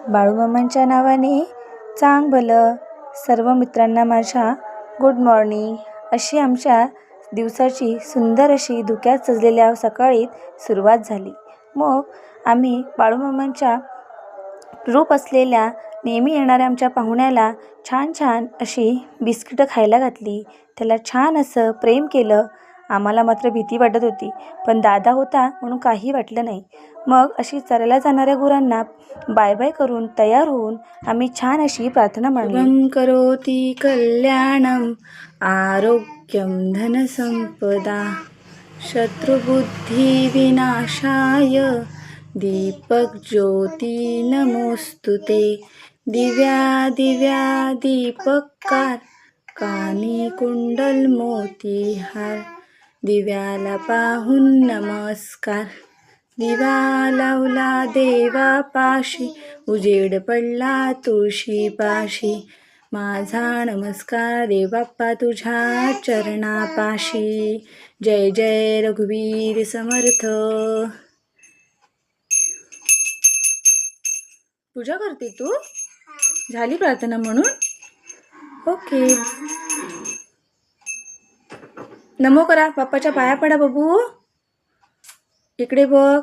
बाळूमामांच्या नावाने चांग भलं. सर्व मित्रांना माझ्या गुड मॉर्निंग. अशी आमच्या दिवसाची सुंदर अशी धुक्यात सजलेल्या सकाळी सुरुवात झाली. मग आम्ही बाळूमामांच्या रूप असलेल्या नेहमी येणाऱ्या आमच्या पाहुण्याला छान छान अशी बिस्किटं खायला घातली. त्याला छान असं प्रेम केलं. आम्हाला मात्र भीती वाटत होती, पण दादा होता म्हणून काही वाटलं नाही. मग अशी चरायला जाणाऱ्या गुरांना बाय बाय करून तयार होऊन आम्ही छान अशी प्रार्थना म्हणली. शुभं करोति कल्याणम आरोग्यम धनसंपदा शत्रुबुद्धी विनाशाय दीपक ज्योती नमोस्तुते. दिव्या दिव्या दीपकार कानी कुंडल मोतीहार. दिव्याला पाहून नमस्कार. दिवा लावला देवापाशी उजेड पडला तुळशीपाशी. माझा नमस्कार देवबाप्पा तुझ्या चरणापाशी. जय जय रघुवीर समर्थ. पूजा करते तू? झाली प्रार्थना म्हणून? ओके. नमो करा. बाप्पाच्या पाया पडा बघू. इकडे बघ.